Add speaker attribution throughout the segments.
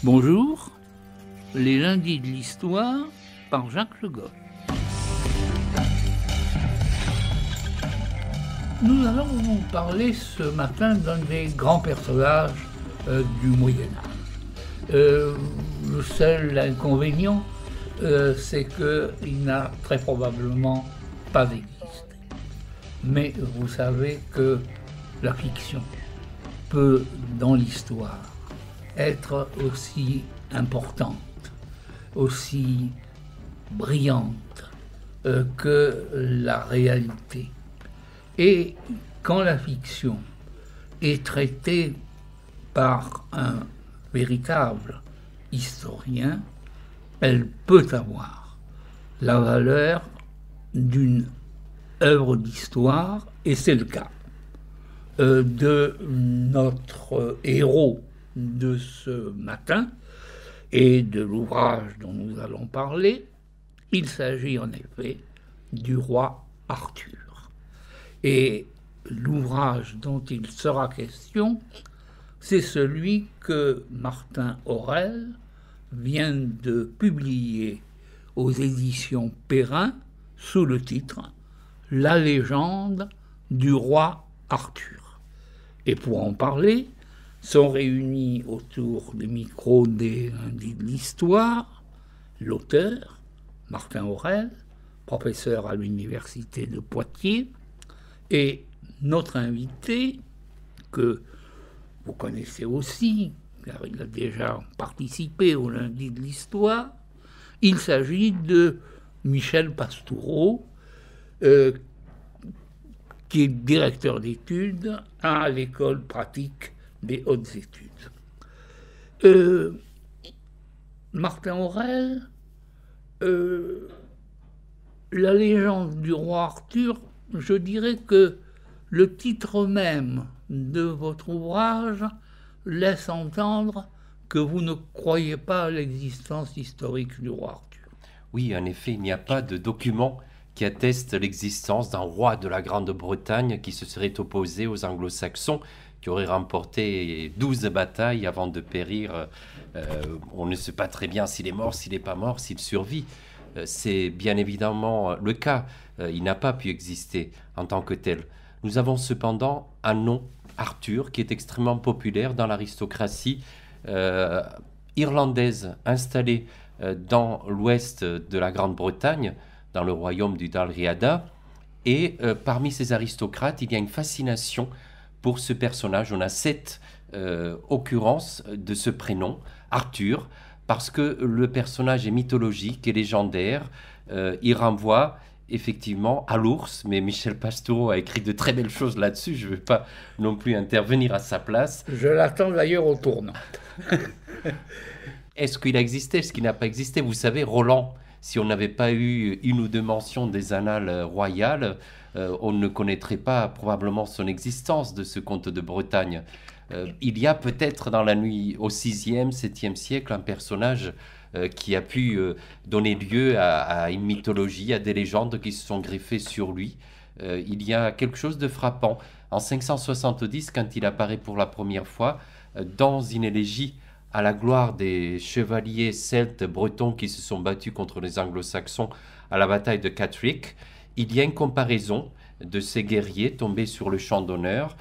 Speaker 1: Bonjour, les lundis de l'histoire par Jacques Le Goff. Nous allons vous parler ce matin d'un des grands personnages du Moyen-Âge. Le seul inconvénient, c'est qu'il n'a très probablement pas existé. Mais vous savez que la fiction peut, dans l'histoire, être aussi importante, aussi brillante que la réalité. Et quand la fiction est traitée par un véritable historien, elle peut avoir la valeur d'une œuvre d'histoire, et c'est le cas de notre héros de ce matin et de l'ouvrage dont nous allons parler. Il s'agit en effet du roi Arthur. Et l'ouvrage dont il sera question, c'est celui que Martin Aurel vient de publier aux éditions Perrin sous le titre « La légende du roi Arthur ». Et pour en parler, sont réunis autour des micros des lundis de l'histoire l'auteur, Martin Aurel, professeur à l'université de Poitiers, et notre invité, que vous connaissez aussi, car il a déjà participé au lundi de l'histoire. Il s'agit de Michel Pastoureau, qui est directeur d'études à l'école pratique des hautes études. Martin Aurel, la légende du roi Arthur, je dirais que le titre même de votre ouvrage laisse entendre que vous ne croyez pas à l'existence historique du roi Arthur.
Speaker 2: Oui, en effet, il n'y a pas de document qui atteste l'existence d'un roi de la Grande-Bretagne qui se serait opposé aux Anglo-Saxons, qui aurait remporté 12 batailles avant de périr. On ne sait pas très bien s'il est mort, s'il n'est pas mort, s'il survit. C'est bien évidemment le cas. Il n'a pas pu exister en tant que tel. Nous avons cependant un nom, Arthur, qui est extrêmement populaire dans l'aristocratie irlandaise installée dans l'ouest de la Grande-Bretagne, dans le royaume du Dalriada. Et parmi ces aristocrates, il y a une fascination pour ce personnage. On a 7 occurrences de ce prénom, Arthur, parce que le personnage est mythologique et légendaire. Il renvoie effectivement à l'ours, mais Michel Pastoureau a écrit de très belles choses là-dessus. Je ne vais pas non plus intervenir à sa place.
Speaker 1: Je l'attends d'ailleurs au tournant.
Speaker 2: Est-ce qu'il a existé? Est-ce qu'il n'a pas existé? Vous savez, Roland, si on n'avait pas eu une ou deux mentions des annales royales, on ne connaîtrait pas probablement son existence de ce comte de Bretagne. Il y a peut-être dans la nuit au 6e, 7e siècle un personnage qui a pu donner lieu à une mythologie, à des légendes qui se sont greffées sur lui. Il y a quelque chose de frappant. En 570, quand il apparaît pour la première fois dans une élégie à la gloire des chevaliers celtes bretons qui se sont battus contre les anglo-saxons à la bataille de Catterick, il y a une comparaison de ces guerriers tombés sur le champ d'honneur.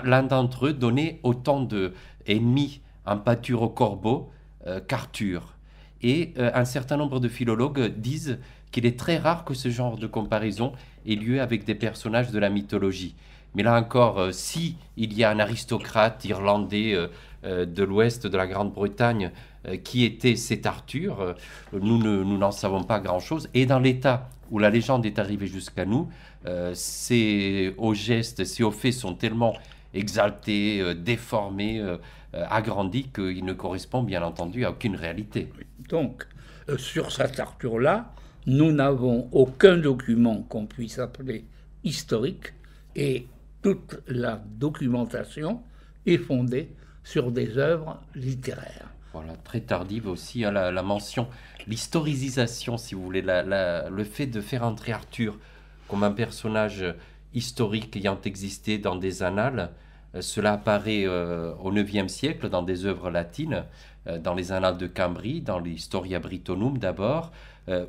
Speaker 2: L'un d'entre eux donnait autant d'ennemis en pâture au corbeau qu'Arthur. Et un certain nombre de philologues disent qu'il est très rare que ce genre de comparaison ait lieu avec des personnages de la mythologie. Mais là encore, si il y a un aristocrate irlandais de l'ouest de la Grande-Bretagne qui était cet Arthur, nous n'en savons pas grand-chose. Et dans l'état où la légende est arrivée jusqu'à nous, ces hauts gestes, ces hauts faits sont tellement exaltés, déformés, agrandis qu'ils ne correspondent bien entendu à aucune réalité.
Speaker 1: Donc, sur cet Arthur-là, nous n'avons aucun document qu'on puisse appeler historique, et toute la documentation est fondée sur des œuvres littéraires.
Speaker 2: Voilà, très tardive aussi, la mention, l'historicisation, si vous voulez, le fait de faire entrer Arthur comme un personnage historique ayant existé dans des annales, Cela apparaît au IXe siècle dans des œuvres latines, dans les Annales de Cambrie, dans l'Historia Britonum d'abord,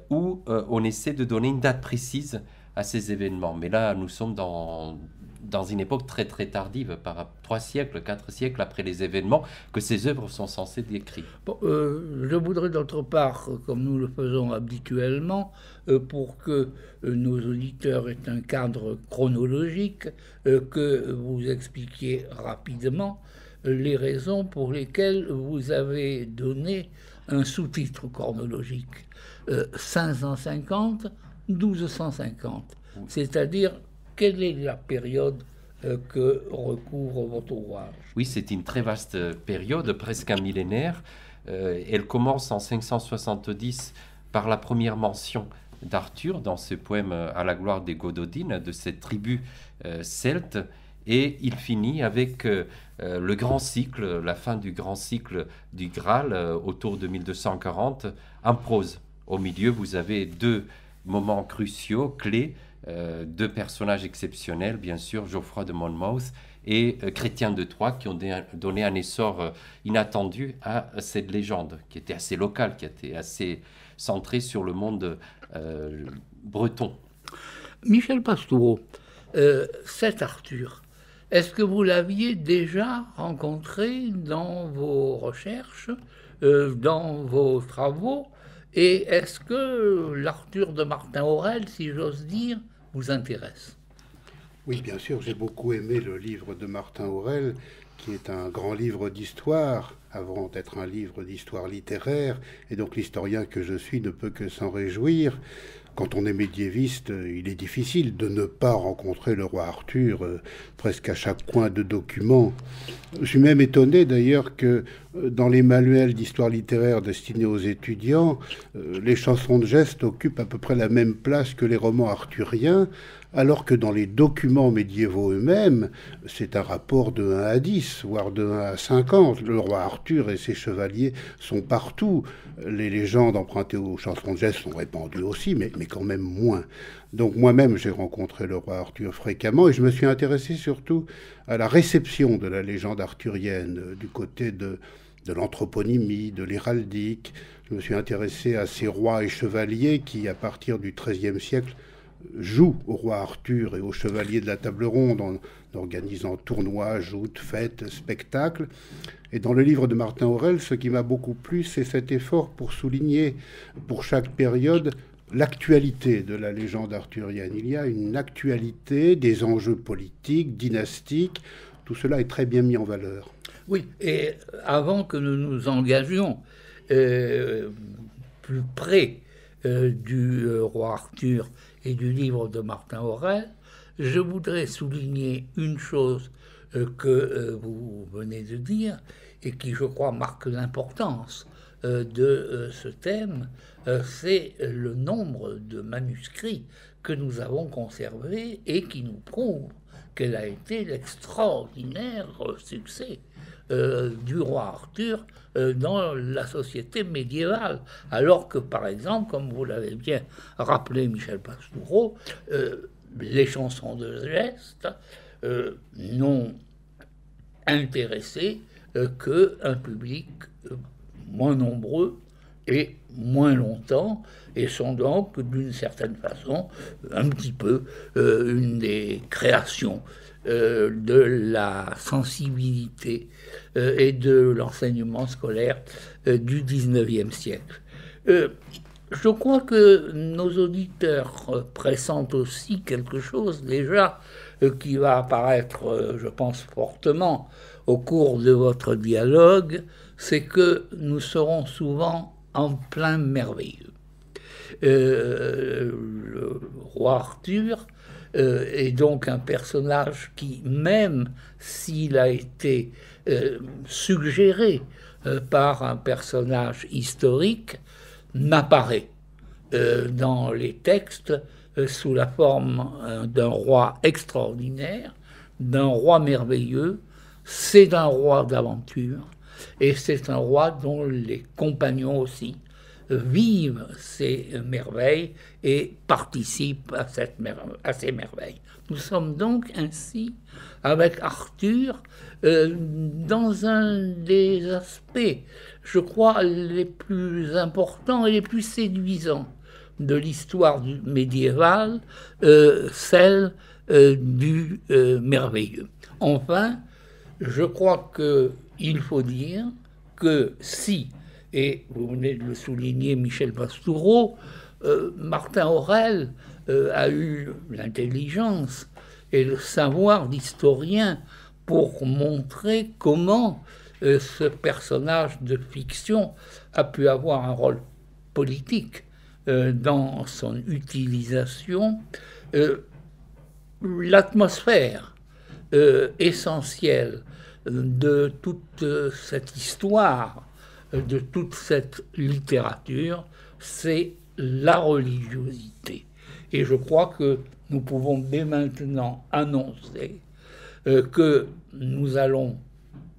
Speaker 2: où on essaie de donner une date précise à ces événements. Mais là, nous sommes dans une époque très très tardive, par 3 siècles, 4 siècles après les événements que ces œuvres sont censées décrire.
Speaker 1: Bon, je voudrais d'autre part, comme nous le faisons habituellement, pour que nos auditeurs aient un cadre chronologique, que vous expliquiez rapidement les raisons pour lesquelles vous avez donné un sous-titre chronologique. 550, 1250, c'est-à-dire quelle est la période que recouvre votre ouvrage?
Speaker 2: Oui, c'est une très vaste période, presque un millénaire. Elle commence en 570 par la première mention d'Arthur dans ce poème à la gloire des Gododines, de cette tribu celte, et il finit avec le grand cycle, la fin du grand cycle du Graal, autour de 1240, en prose. Au milieu, vous avez 2 moments cruciaux, clés, 2 personnages exceptionnels, bien sûr, Geoffroy de Monmouth et Chrétien de Troyes, qui ont donné un essor inattendu à cette légende, qui était assez locale, qui était assez centrée sur le monde breton.
Speaker 1: Michel Pastoureau, cet Arthur, est-ce que vous l'aviez déjà rencontré dans vos recherches, dans vos travaux, et est-ce que l'Arthur de Martin Aurèle, si j'ose dire, vous intéresse?
Speaker 3: Oui, bien sûr, j'ai beaucoup aimé le livre de Martin Aurèle, qui est un grand livre d'histoire, avant d'être un livre d'histoire littéraire, et donc l'historien que je suis ne peut que s'en réjouir. Quand on est médiéviste, il est difficile de ne pas rencontrer le roi Arthur presque à chaque coin de document. Je suis même étonné d'ailleurs que dans les manuels d'histoire littéraire destinés aux étudiants, les chansons de geste occupent à peu près la même place que les romans arthuriens, alors que dans les documents médiévaux eux-mêmes, c'est un rapport de 1 à 10, voire de 1 à 50. Le roi Arthur et ses chevaliers sont partout. Les légendes empruntées aux chansons de geste sont répandues aussi, mais quand même moins. Donc moi-même, j'ai rencontré le roi Arthur fréquemment, et je me suis intéressé surtout à la réception de la légende arthurienne, du côté de l'anthroponymie, de l'héraldique. Je me suis intéressé à ces rois et chevaliers qui, à partir du XIIIe siècle, joue au roi Arthur et aux chevaliers de la table ronde en organisant tournois, joutes, fêtes, spectacles. Et dans le livre de Martin Aurèle, ce qui m'a beaucoup plu, c'est cet effort pour souligner pour chaque période l'actualité de la légende arthurienne. Il y a une actualité, des enjeux politiques, dynastiques, tout cela est très bien mis en valeur.
Speaker 1: Oui, et avant que nous nous engagions plus près du roi Arthur et du livre de Martin Aurèle, je voudrais souligner une chose que vous venez de dire et qui, je crois, marque l'importance de ce thème, c'est le nombre de manuscrits que nous avons conservés et qui nous prouvent quel a été l'extraordinaire succès du roi Arthur dans la société médiévale. Alors que, par exemple, comme vous l'avez bien rappelé, Michel Pastoureau, les chansons de geste n'ont intéressé qu'un public moins nombreux et moins longtemps, et sont donc, d'une certaine façon, un petit peu une des créations de la sensibilité et de l'enseignement scolaire du XIXe siècle. Je crois que nos auditeurs pressentent aussi quelque chose déjà qui va apparaître, je pense fortement, au cours de votre dialogue, c'est que nous serons souvent en plein merveilleux. Le roi Arthur est donc un personnage qui, même s'il a été suggéré par un personnage historique, n'apparaît dans les textes sous la forme d'un roi extraordinaire, d'un roi merveilleux. C'est un roi d'aventure, et c'est un roi dont les compagnons aussi vivent ces merveilles et participent à ces merveilles. Nous sommes donc ainsi, avec Arthur, dans un des aspects, je crois, les plus importants et les plus séduisants de l'histoire médiévale, celle du merveilleux. Enfin, je crois qu'il faut dire que si, et vous venez de le souligner, Michel Pastoureau, Martin Aurèle a eu l'intelligence et le savoir d'historien pour montrer comment ce personnage de fiction a pu avoir un rôle politique dans son utilisation. L'atmosphère essentielle de toute cette histoire, de toute cette littérature, c'est la religiosité. Et je crois que nous pouvons dès maintenant annoncer que nous allons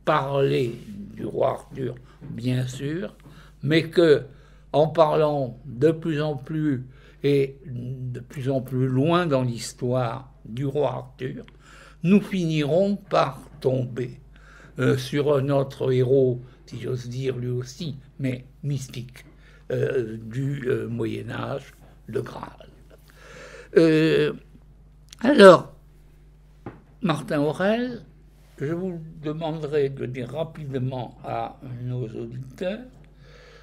Speaker 1: parler du roi Arthur, bien sûr, mais que en parlant de plus en plus et de plus en plus loin dans l'histoire du roi Arthur, nous finirons par tomber sur notre héros, si j'ose dire lui aussi, mais mystique, du Moyen-Âge, le Graal. Alors, Martin Aurèle, je vous demanderai de dire rapidement à nos auditeurs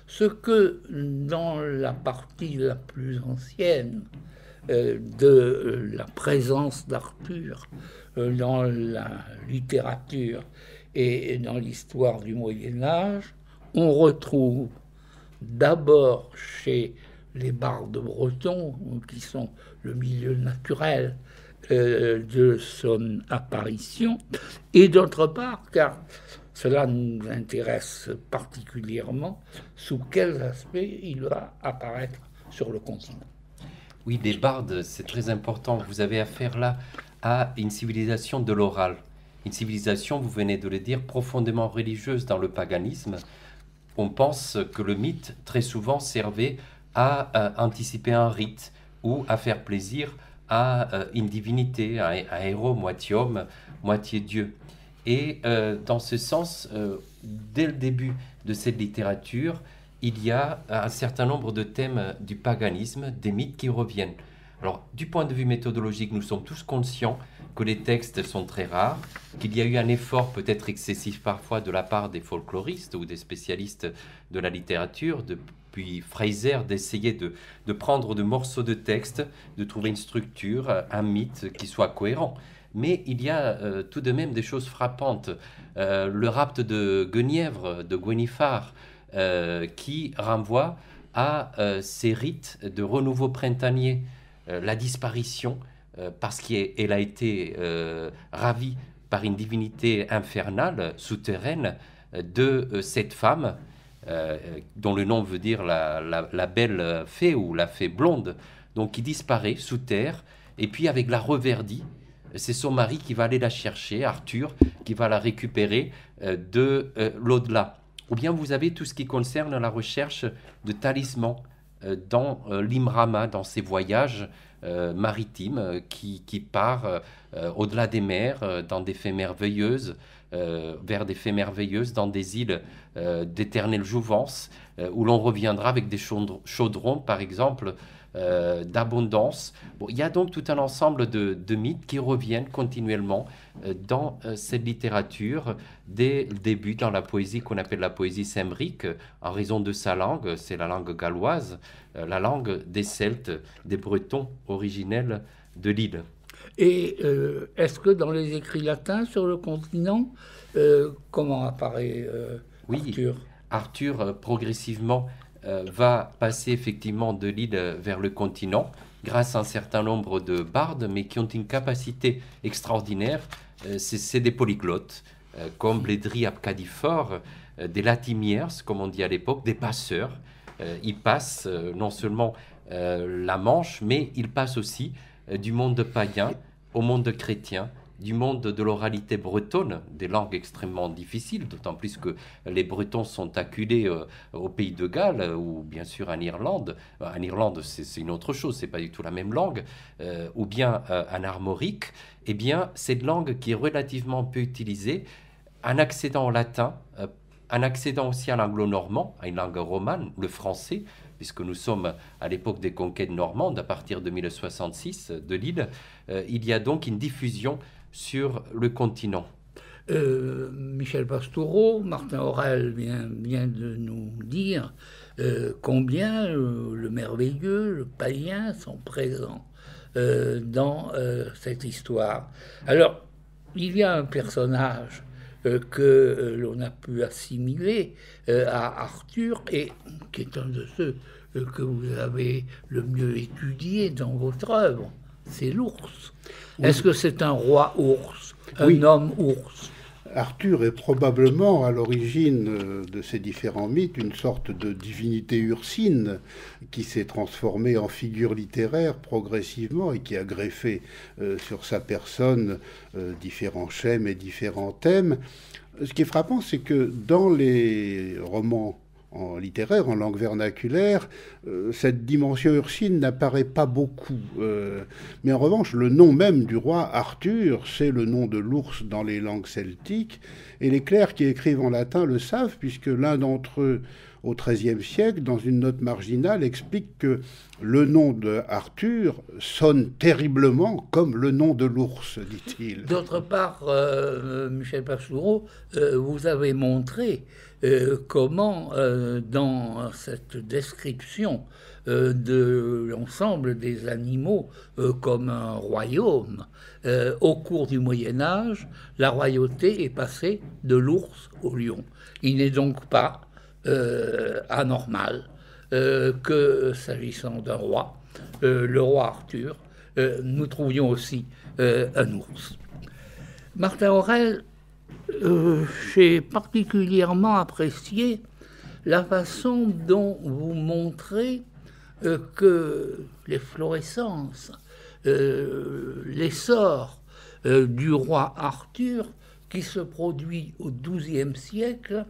Speaker 1: ce que, dans la partie la plus ancienne de la présence d'Arthur dans la littérature et dans l'histoire du Moyen-Âge, on retrouve d'abord chez les bardes bretons, qui sont le milieu naturel de son apparition, et d'autre part, car cela nous intéresse particulièrement, sous quels aspects il va apparaître sur le continent.
Speaker 2: Oui, les bardes, c'est très important. Vous avez affaire là à une civilisation de l'oral. Une civilisation, vous venez de le dire, profondément religieuse dans le paganisme. On pense que le mythe, très souvent, servait à anticiper un rite ou à faire plaisir à une divinité, un héros, moitié homme, moitié Dieu. Et dans ce sens, dès le début de cette littérature, il y a un certain nombre de thèmes du paganisme, des mythes qui reviennent. Alors, du point de vue méthodologique, nous sommes tous conscients que les textes sont très rares, qu'il y a eu un effort peut-être excessif parfois de la part des folkloristes ou des spécialistes de la littérature, depuis Fraser, d'essayer de prendre de morceaux de texte, de trouver une structure, un mythe qui soit cohérent. Mais il y a tout de même des choses frappantes. Le rapt de Guenièvre, de Guenifar, qui renvoie à ces rites de renouveau printanier, la disparition, parce qu'elle a été ravie par une divinité infernale, souterraine, de cette femme, dont le nom veut dire la belle fée ou la fée blonde, donc qui disparaît sous terre, et puis avec la reverdie, c'est son mari qui va aller la chercher, Arthur, qui va la récupérer de l'au-delà. Ou bien vous avez tout ce qui concerne la recherche de talismans dans l'Imrama, dans ses voyages maritimes qui part au-delà des mers, dans des fées merveilleuses, vers des fées merveilleuses, dans des îles d'éternelle jouvence, où l'on reviendra avec des chaudrons, par exemple, d'abondance. Bon, il y a donc tout un ensemble de mythes qui reviennent continuellement dans cette littérature dès le début, dans la poésie qu'on appelle la poésie cymbrique, en raison de sa langue, c'est la langue galloise, la langue des Celtes, des Bretons originels de l'île.
Speaker 1: Et est-ce que dans les écrits latins sur le continent, comment apparaît Arthur ?
Speaker 2: Arthur, progressivement, va passer effectivement de l'île vers le continent grâce à un certain nombre de bardes, mais qui ont une capacité extraordinaire. C'est des polyglottes, comme Blédry Abcadifor, des latimiers, comme on dit à l'époque, des passeurs. Ils passent non seulement la Manche, mais ils passent aussi du monde païen au monde chrétien, du monde de l'oralité bretonne, des langues extrêmement difficiles, d'autant plus que les Bretons sont acculés au pays de Galles ou bien sûr en Irlande. En Irlande, c'est une autre chose, c'est pas du tout la même langue, ou bien en armorique. Eh bien, c'est une langue qui est relativement peu utilisée, en accédant au latin, en accédant aussi à l'anglo-normand, à une langue romane, le français, puisque nous sommes à l'époque des conquêtes normandes, à partir de 1066 de l'île, il y a donc une diffusion sur le continent.
Speaker 1: Michel Pastoureau, Martin Aurel vient de nous dire combien le merveilleux, le païen sont présents dans cette histoire. Alors, il y a un personnage que l'on a pu assimiler à Arthur et qui est un de ceux que vous avez le mieux étudié dans votre œuvre, c'est l'ours. Oui. Est-ce que c'est un roi ours, un homme ours?
Speaker 3: Arthur est probablement à l'origine de ces différents mythes une sorte de divinité ursine qui s'est transformée en figure littéraire progressivement et qui a greffé sur sa personne différents schèmes et différents thèmes. Ce qui est frappant, c'est que dans les romans en littéraire, en langue vernaculaire, cette dimension ursine n'apparaît pas beaucoup. Mais en revanche, le nom même du roi Arthur, c'est le nom de l'ours dans les langues celtiques. Et les clercs qui écrivent en latin le savent, puisque l'un d'entre eux, au XIIIe siècle, dans une note marginale, explique que le nom de Arthur sonne terriblement comme le nom de l'ours, dit-il.
Speaker 1: D'autre part, Michel Pastoureau, vous avez montré comment, dans cette description de l'ensemble des animaux comme un royaume, au cours du Moyen-Âge, la royauté est passée de l'ours au lion. Il n'est donc pas anormal que, s'agissant d'un roi, le roi Arthur, nous trouvions aussi un ours. Martin Aurel, j'ai particulièrement apprécié la façon dont vous montrez que l'efflorescence, l'essor du roi Arthur, qui se produit au XIIe siècle,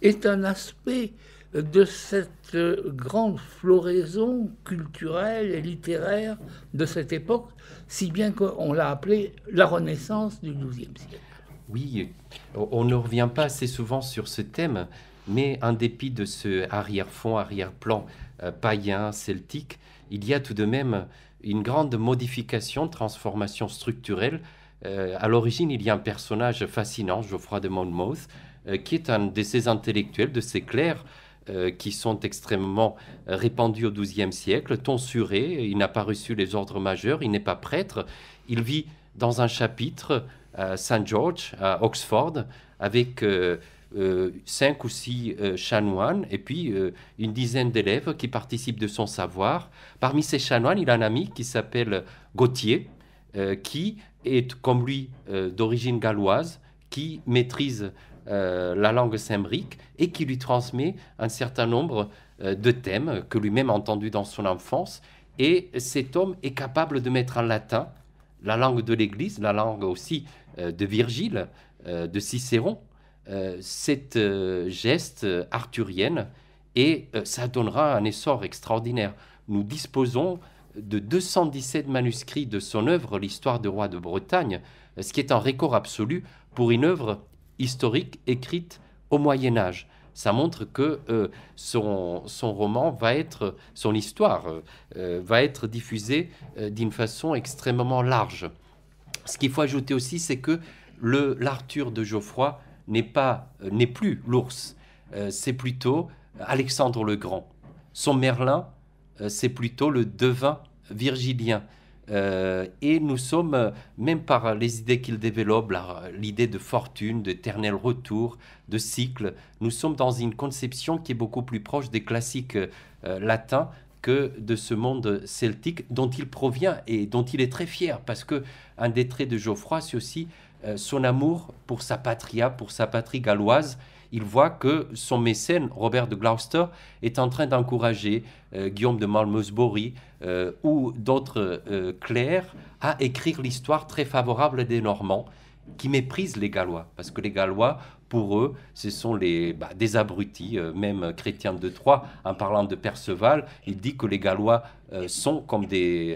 Speaker 1: est un aspect de cette grande floraison culturelle et littéraire de cette époque, si bien qu'on l'a appelée la Renaissance du XIIe siècle.
Speaker 2: Oui, on ne revient pas assez souvent sur ce thème, mais en dépit de ce arrière-fond, arrière-plan païen, celtique, il y a tout de même une grande modification, transformation structurelle. À l'origine, il y a un personnage fascinant, Geoffroy de Monmouth, qui est un de ces intellectuels, de ces clercs, qui sont extrêmement répandus au XIIe siècle, tonsuré, il n'a pas reçu les ordres majeurs, il n'est pas prêtre, il vit dans un chapitre à St. George, à Oxford, avec 5 ou 6 chanoines et puis une dizaine d'élèves qui participent de son savoir. Parmi ces chanoines, il a un ami qui s'appelle Gauthier, qui est, comme lui, d'origine galloise, qui maîtrise la langue cymbrique et qui lui transmet un certain nombre de thèmes que lui-même a entendus dans son enfance. Et cet homme est capable de mettre en latin la langue de l'Église, la langue aussi de Virgile, de Cicéron, cette geste arthurienne, et ça donnera un essor extraordinaire. Nous disposons de 217 manuscrits de son œuvre, l'histoire du roi de Bretagne, ce qui est un record absolu pour une œuvre historique écrite au Moyen-Âge. Ça montre que son roman va être, son histoire va être diffusée d'une façon extrêmement large. Ce qu'il faut ajouter aussi, c'est que l'Arthur de Geoffroy n'est plus l'ours, c'est plutôt Alexandre le Grand. Son Merlin, c'est plutôt le devin virgilien. Et nous sommes, même par les idées qu'il développe, l'idée de fortune, d'éternel retour, de cycle, nous sommes dans une conception qui est beaucoup plus proche des classiques latins que de ce monde celtique dont il provient et dont il est très fier, parce que un des traits de Geoffroy, c'est aussi son amour pour sa patria, pour sa patrie galloise. il voit que son mécène, Robert de Gloucester, est en train d'encourager Guillaume de Malmesbury ou d'autres clercs à écrire l'histoire très favorable des Normands, qui méprisent les Gallois, parce que les Gallois, pour eux, ce sont des abrutis. Même Chrétien de Troyes, en parlant de Perceval, il dit que les Gallois sont comme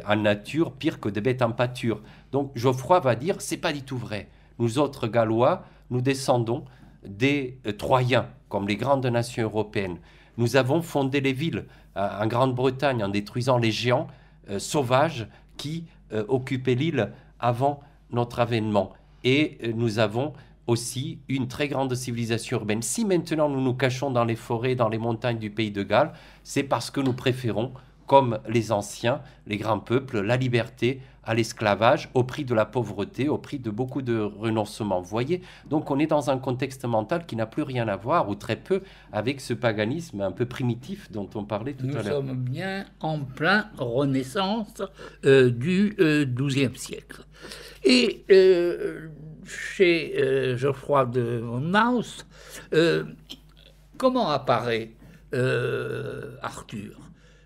Speaker 2: en nature pire que des bêtes en pâture. Donc Geoffroy va dire, c'est pas du tout vrai. Nous autres Gallois, nous descendons des Troyens, comme les grandes nations européennes. Nous avons fondé les villes en Grande-Bretagne en détruisant les géants sauvages qui occupaient l'île avant notre avènement. Et nous avons aussi une très grande civilisation urbaine. Si maintenant nous nous cachons dans les forêts, dans les montagnes du pays de Galles, c'est parce que nous préférons, comme les anciens, les grands peuples, la liberté à l'esclavage, au prix de la pauvreté, au prix de beaucoup de renoncements. Vous voyez, donc on est dans un contexte mental qui n'a plus rien à voir, ou très peu, avec ce paganisme un peu primitif dont on parlait tout à l'heure.
Speaker 1: Nous sommes bien en plein Renaissance du XIIe siècle. Et chez Geoffroy de Monmouth, comment apparaît Arthur?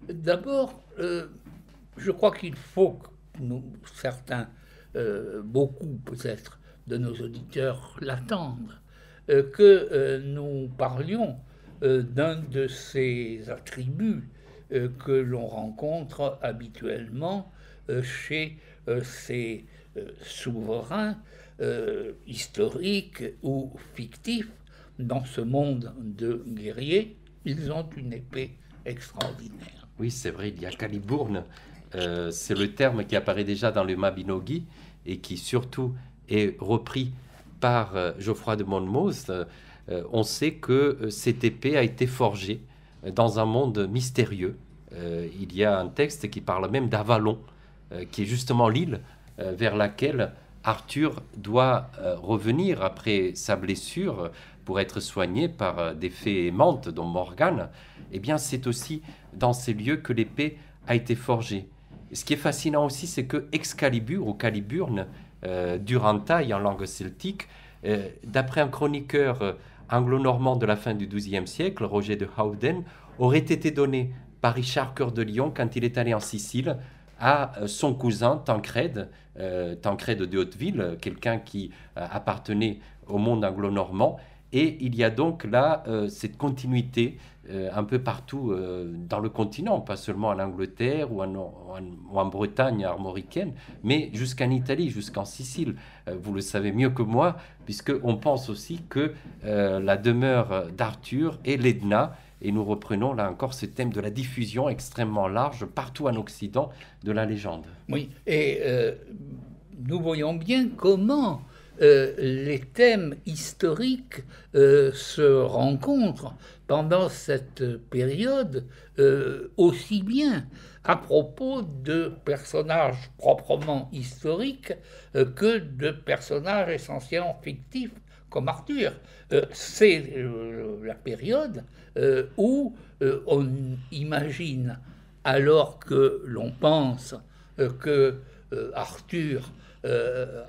Speaker 1: D'abord, je crois qu'il faut que nous, certains, beaucoup peut-être de nos auditeurs l'attendent, que nous parlions d'un de ces attributs que l'on rencontre habituellement chez ces souverains historiques ou fictifs. Dans ce monde de guerriers, ils ont une épée extraordinaire.
Speaker 2: Oui, c'est vrai, il y a Caliburn, c'est le terme qui apparaît déjà dans le Mabinogi et qui surtout est repris par Geoffroy de Monmouth. On sait que cette épée a été forgée dans un monde mystérieux. Il y a un texte qui parle même d'Avalon, qui est justement l'île vers laquelle Arthur doit revenir après sa blessure pour être soigné par des fées aimantes, dont Morgane. Eh bien, c'est aussi dans ces lieux que l'épée a été forgée. Ce qui est fascinant aussi, c'est que Excalibur, ou Caliburn, Durantaille en langue celtique, d'après un chroniqueur anglo-normand de la fin du XIIe siècle, Roger de Howden, aurait été donné par Richard Cœur de Lion quand il est allé en Sicile à son cousin Tancrède, Tancrède de Hauteville, quelqu'un qui appartenait au monde anglo-normand. Et il y a donc là cette continuité un peu partout dans le continent, pas seulement en Angleterre ou en Bretagne armoricaine, mais jusqu'en Italie, jusqu'en Sicile. Vous le savez mieux que moi, puisqu'on pense aussi que la demeure d'Arthur est l'Edna, et nous reprenons là encore ce thème de la diffusion extrêmement large partout en Occident de la légende.
Speaker 1: Oui, et nous voyons bien comment les thèmes historiques se rencontrent pendant cette période, aussi bien à propos de personnages proprement historiques que de personnages essentiellement fictifs comme Arthur. C'est la période où on imagine, alors que l'on pense que Arthur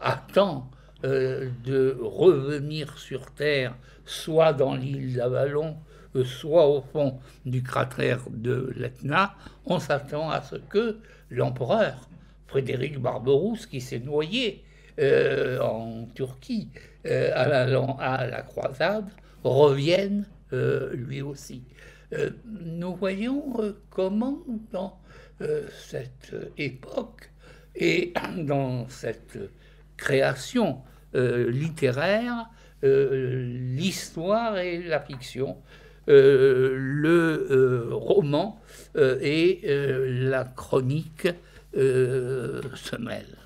Speaker 1: attend de revenir sur Terre, soit dans l'île d'Avalon, soit au fond du cratère de l'Etna, on s'attend à ce que l'empereur Frédéric Barberousse, qui s'est noyé en Turquie à la croisade, revienne lui aussi. Nous voyons comment dans cette époque et dans cette création littéraire, l'histoire et la fiction, le roman et la chronique se mêlent.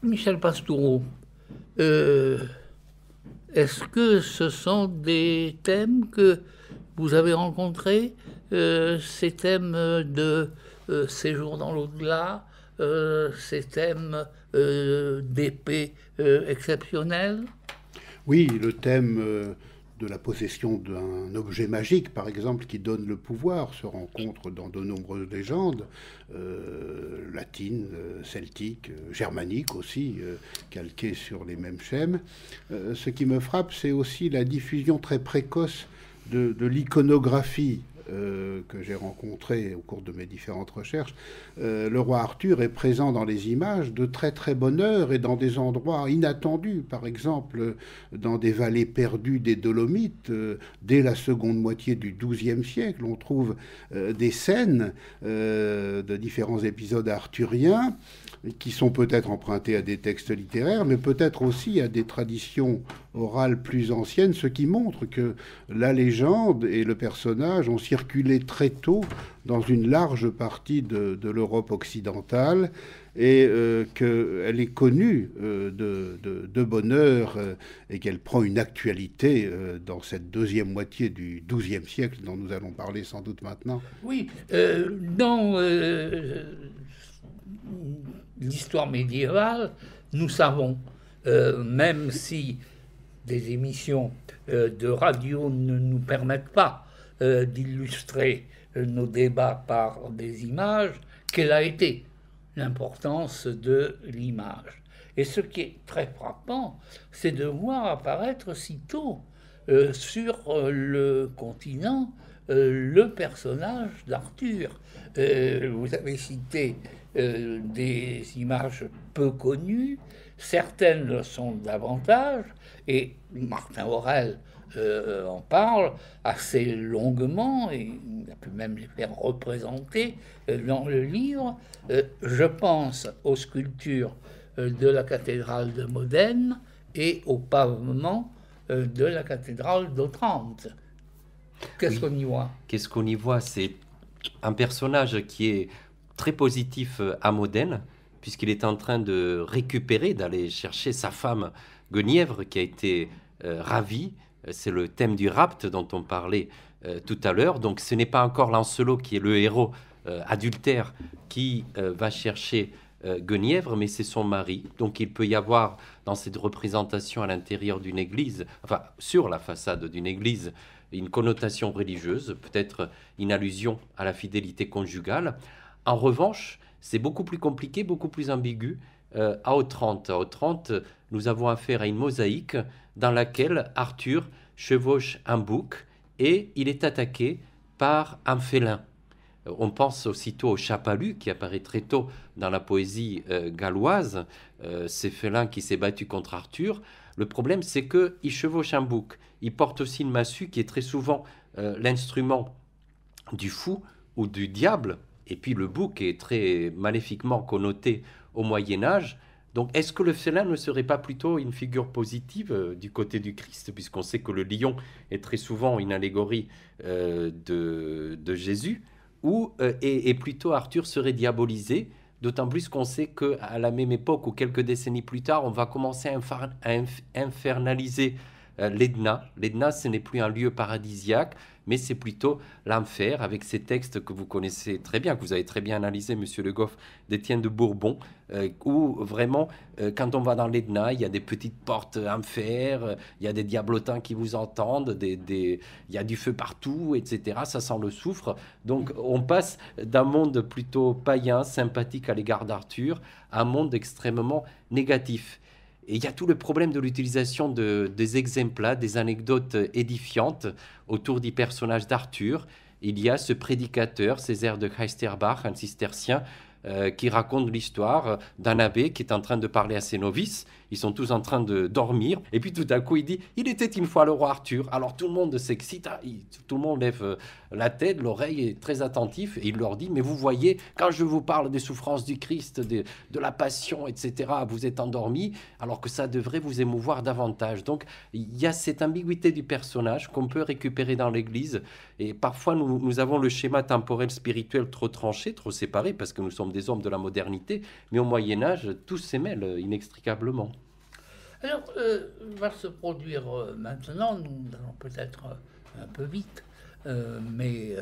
Speaker 1: Michel Pastoureau, est-ce que ce sont des thèmes que vous avez rencontrés, ces thèmes de séjour dans l'au-delà, ces thèmes d'épée exceptionnelle?
Speaker 3: Oui, le thème de la possession d'un objet magique, par exemple, qui donne le pouvoir, se rencontre dans de nombreuses légendes, latines, celtiques, germaniques aussi, calquées sur les mêmes schèmes. Ce qui me frappe, c'est aussi la diffusion très précoce de l'iconographie que j'ai rencontré au cours de mes différentes recherches. Le roi Arthur est présent dans les images de très très bonne heure et dans des endroits inattendus. Par exemple, dans des vallées perdues des Dolomites, dès la seconde moitié du XIIe siècle, on trouve des scènes de différents épisodes arthuriens qui sont peut-être empruntés à des textes littéraires, mais peut-être aussi à des traditions orales plus anciennes, ce qui montre que la légende et le personnage ont circulé très tôt dans une large partie de l'Europe occidentale et qu'elle est connue de bonne heure et qu'elle prend une actualité dans cette deuxième moitié du XIIe siècle dont nous allons parler sans doute maintenant.
Speaker 1: Oui, dans l'histoire médiévale, nous savons, même si des émissions de radio ne nous permettent pas d'illustrer nos débats par des images, quelle a été l'importance de l'image. Et ce qui est très frappant, c'est de voir apparaître si tôt sur le continent le personnage d'Arthur. Vous avez cité des images peu connues, certaines le sont davantage, et Martin Aurèle en parle assez longuement, et il a pu même les faire représenter dans le livre. Je pense aux sculptures de la cathédrale de Modène et au pavement de la cathédrale d'Otrante. Qu'est-ce qu'on y voit?
Speaker 2: Qu'est-ce qu'on y voit? C'est un personnage qui est très positif à Modène, puisqu'il est en train de récupérer, d'aller chercher sa femme Guenièvre, qui a été ravie. C'est le thème du rapt dont on parlait tout à l'heure. Donc ce n'est pas encore Lancelot qui est le héros adultère qui va chercher Guenièvre, mais c'est son mari. Donc il peut y avoir dans cette représentation à l'intérieur d'une église, enfin sur la façade d'une église, une connotation religieuse, peut-être une allusion à la fidélité conjugale. En revanche, c'est beaucoup plus compliqué, beaucoup plus ambigu à Otrante. À Otrante, nous avons affaire à une mosaïque dans laquelle Arthur chevauche un bouc et il est attaqué par un félin. On pense aussitôt au Chapalu qui apparaît très tôt dans la poésie galloise, ces félins qui s'est battu contre Arthur. Le problème, c'est qu'il chevauche un bouc. Il porte aussi une massue qui est très souvent l'instrument du fou ou du diable. Et puis le bouc est très maléfiquement connoté au Moyen-Âge. Donc est-ce que le félin ne serait pas plutôt une figure positive du côté du Christ, puisqu'on sait que le lion est très souvent une allégorie de Jésus, ou et plutôt Arthur serait diabolisé, d'autant plus qu'on sait qu'à la même époque ou quelques décennies plus tard, on va commencer à infernaliser l'Edna. L'Edna, ce n'est plus un lieu paradisiaque, mais c'est plutôt l'enfer, avec ces textes que vous connaissez très bien, que vous avez très bien analysé, Monsieur Le Goff, d'Étienne de Bourbon, où vraiment, quand on va dans l'Edna, il y a des petites portes en fer, il y a des diablotins qui vous entendent, il y a du feu partout, etc. Ça sent le soufre. Donc on passe d'un monde plutôt païen, sympathique à l'égard d'Arthur, à un monde extrêmement négatif. Et il y a tout le problème de l'utilisation des exemples, des anecdotes édifiantes autour du personnage d'Arthur. Il y a ce prédicateur, Césaire de Heisterbach, un cistercien, qui raconte l'histoire d'un abbé qui est en train de parler à ses novices. Ils sont tous en train de dormir. Et puis tout à coup, il dit « Il était une fois le roi Arthur ». Alors tout le monde s'excite, tout le monde lève la tête, l'oreille est très attentif. Et il leur dit « Mais vous voyez, quand je vous parle des souffrances du Christ, de la passion, etc., vous êtes endormis, alors que ça devrait vous émouvoir davantage ». Donc il y a cette ambiguïté du personnage qu'on peut récupérer dans l'Église. Et parfois, nous avons le schéma temporel spirituel trop tranché, trop séparé, parce que nous sommes des hommes de la modernité. Mais au Moyen-Âge, tout se mêle inextricablement.
Speaker 1: Alors, va se produire maintenant, nous allons peut-être un peu vite, mais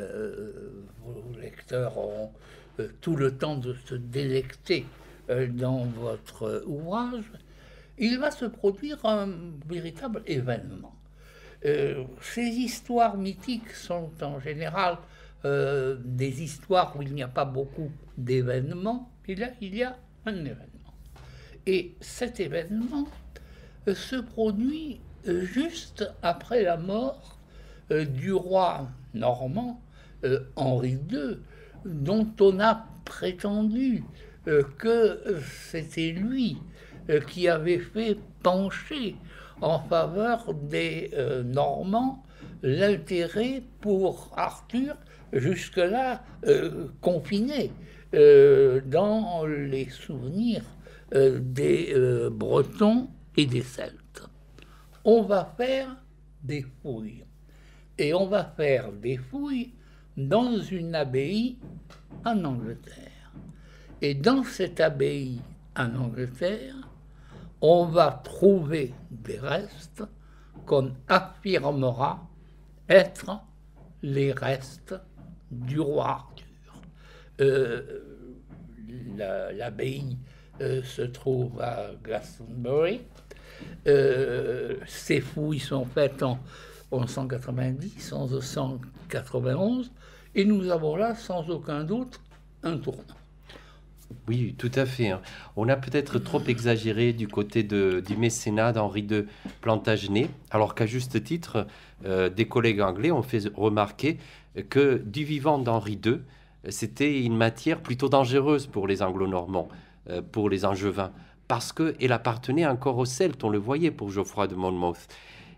Speaker 1: vos lecteurs auront tout le temps de se délecter dans votre ouvrage. Il va se produire un véritable événement. Ces histoires mythiques sont en général des histoires où il n'y a pas beaucoup d'événements, il y a un événement. Et cet événement se produit juste après la mort du roi normand Henri II, dont on a prétendu que c'était lui qui avait fait pencher en faveur des Normands l'intérêt pour Arthur, jusque-là confiné dans les souvenirs des Bretons et des Celtes. On va faire des fouilles. Et on va faire des fouilles dans une abbaye en Angleterre. Et dans cette abbaye en Angleterre, on va trouver des restes qu'on affirmera être les restes du roi Arthur. L'abbaye se trouve à Glastonbury. Ces fouilles sont faites en 1190, en 1191, et nous avons là, sans aucun doute, un tournant.
Speaker 2: Oui, tout à fait. On a peut-être trop exagéré du côté du mécénat d'Henri de Plantagenet, alors qu'à juste titre, des collègues anglais ont fait remarquer que du vivant d'Henri II, c'était une matière plutôt dangereuse pour les Anglo-Normands, pour les Angevins, parce qu'elle appartenait encore aux Celtes, on le voyait pour Geoffroy de Monmouth.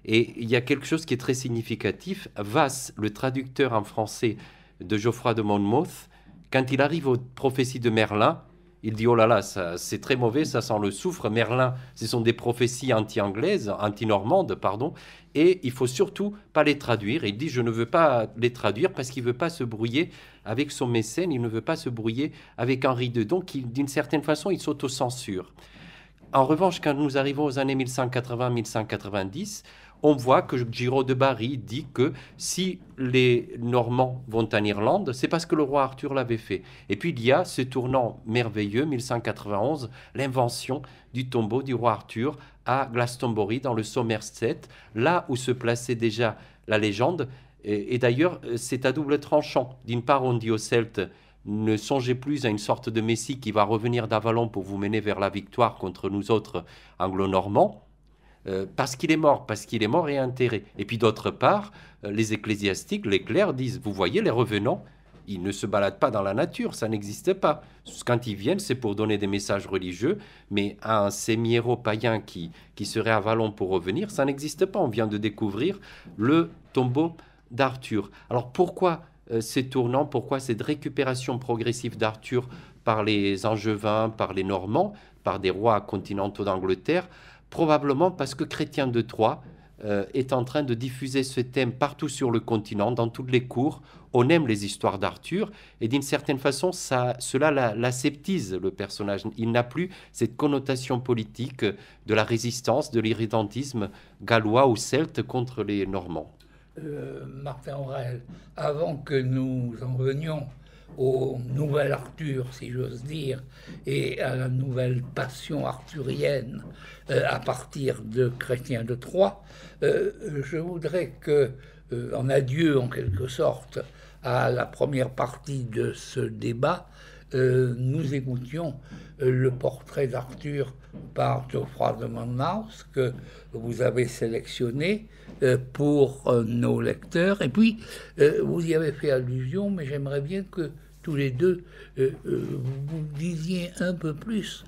Speaker 2: Et il y a quelque chose qui est très significatif. Vasse, le traducteur en français de Geoffroy de Monmouth, quand il arrive aux prophéties de Merlin, il dit « Oh là là, c'est très mauvais, ça sent le soufre. Merlin, ce sont des prophéties anti-anglaises, anti-normandes, pardon, et il faut surtout pas les traduire. » Il dit « Je ne veux pas les traduire parce qu'il ne veut pas se brouiller avec son mécène, il ne veut pas se brouiller avec Henri II. » Donc, d'une certaine façon, il s'auto-censure. En revanche, quand nous arrivons aux années 1180-1190, on voit que Giraud de Bari dit que si les Normands vont en Irlande, c'est parce que le roi Arthur l'avait fait. Et puis il y a ce tournant merveilleux, 1191, l'invention du tombeau du roi Arthur à Glastonbury, dans le Somerset, là où se plaçait déjà la légende. Et d'ailleurs, c'est à double tranchant. D'une part, on dit aux Celtes, ne songez plus à une sorte de Messie qui va revenir d'Avalon pour vous mener vers la victoire contre nous autres Anglo-Normands. Parce qu'il est mort et enterré. Et puis d'autre part, les ecclésiastiques, les clercs disent, vous voyez, les revenants, ils ne se baladent pas dans la nature, ça n'existe pas. Quand ils viennent, c'est pour donner des messages religieux, mais un sémiéro païen qui serait à Vallon pour revenir, ça n'existe pas. On vient de découvrir le tombeau d'Arthur. Alors pourquoi ces tournants, pourquoi cette récupération progressive d'Arthur par les Angevins, par les Normands, par des rois continentaux d'Angleterre? Probablement parce que Chrétien de Troyes est en train de diffuser ce thème partout sur le continent, dans toutes les cours. On aime les histoires d'Arthur et d'une certaine façon, cela l'aseptise, le personnage. Il n'a plus cette connotation politique de la résistance, de l'irrédentisme gallois ou celte contre les Normands.
Speaker 1: Martin Aurèle, avant que nous en venions au nouvel Arthur, si j'ose dire, et à la nouvelle passion arthurienne à partir de Chrétien de Troyes, je voudrais que, en adieu en quelque sorte à la première partie de ce débat, nous écoutions le portrait d'Arthur par Geoffroy de Monmouth que vous avez sélectionné pour nos lecteurs. Et puis, vous y avez fait allusion, mais j'aimerais bien que tous les deux, vous disiez un peu plus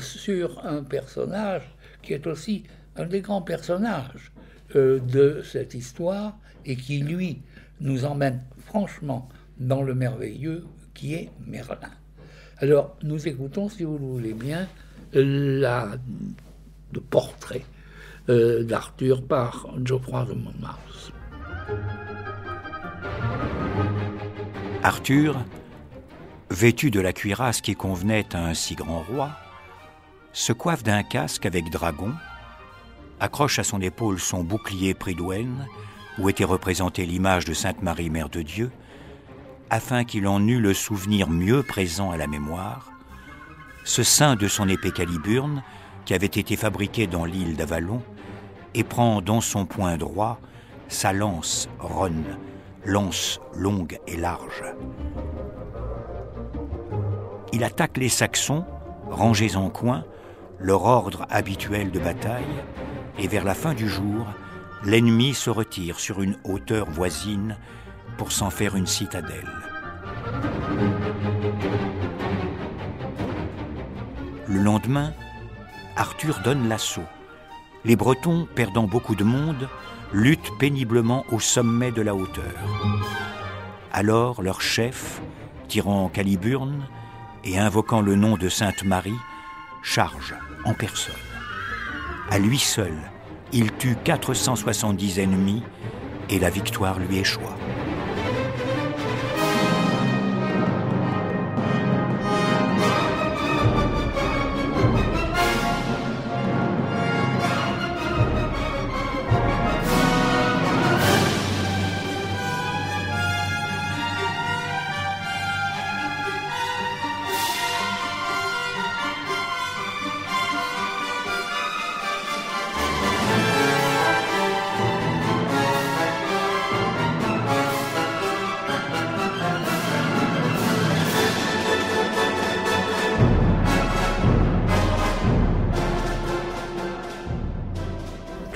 Speaker 1: sur un personnage qui est aussi un des grands personnages de cette histoire et qui, lui, nous emmène franchement dans le merveilleux qui est Merlin. Alors, nous écoutons, si vous le voulez bien, le portrait d'Arthur par Geoffroy de Monmouth.
Speaker 4: Arthur, vêtu de la cuirasse qui convenait à un si grand roi, se coiffe d'un casque avec dragon, accroche à son épaule son bouclier Pridwen, où était représentée l'image de Sainte Marie, Mère de Dieu, afin qu'il en eût le souvenir mieux présent à la mémoire, se ceint de son épée Caliburne, qui avait été fabriquée dans l'île d'Avalon, et prend dans son poing droit sa lance ronne, lance longue et large. Il attaque les Saxons, rangés en coin, leur ordre habituel de bataille, et vers la fin du jour, l'ennemi se retire sur une hauteur voisine pour s'en faire une citadelle. Le lendemain, Arthur donne l'assaut. Les Bretons, perdant beaucoup de monde, luttent péniblement au sommet de la hauteur. Alors leur chef, tirant en caliburne et invoquant le nom de Sainte Marie, charge en personne. À lui seul, il tue 470 ennemis et la victoire lui échoit.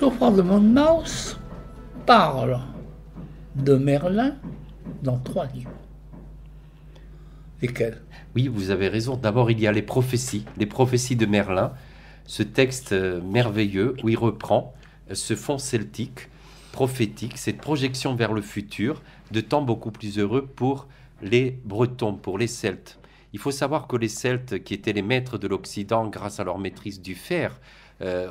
Speaker 1: Geoffroy de Monmouth parle de Merlin dans 3 livres. Lesquels?
Speaker 2: Oui, vous avez raison. D'abord, il y a les prophéties de Merlin, ce texte merveilleux où il reprend ce fond celtique, prophétique, cette projection vers le futur, de temps beaucoup plus heureux pour les Bretons, pour les Celtes. Il faut savoir que les Celtes, qui étaient les maîtres de l'Occident grâce à leur maîtrise du fer,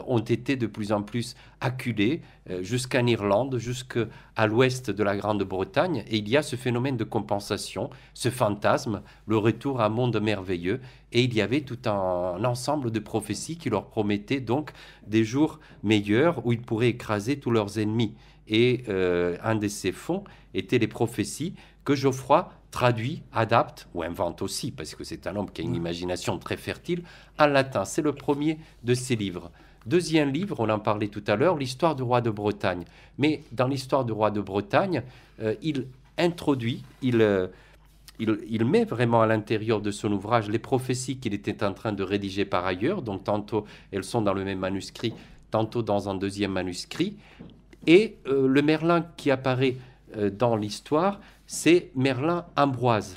Speaker 2: ont été de plus en plus acculés jusqu'en Irlande, jusqu'à l'ouest de la Grande-Bretagne. Et il y a ce phénomène de compensation, ce fantasme, le retour à un monde merveilleux. Et il y avait tout un ensemble de prophéties qui leur promettaient donc des jours meilleurs où ils pourraient écraser tous leurs ennemis. Et un de ces fonds étaient les prophéties que Geoffroy traduit, adapte, ou invente aussi, parce que c'est un homme qui a une imagination très fertile, en latin. C'est le premier de ses livres. Deuxième livre, on en parlait tout à l'heure, l'histoire du roi de Bretagne. Mais dans l'histoire du roi de Bretagne, il introduit, il met vraiment à l'intérieur de son ouvrage les prophéties qu'il était en train de rédiger par ailleurs. Donc tantôt elles sont dans le même manuscrit, tantôt dans un deuxième manuscrit. Et le Merlin qui apparaît dans l'histoire, c'est Merlin Ambroise.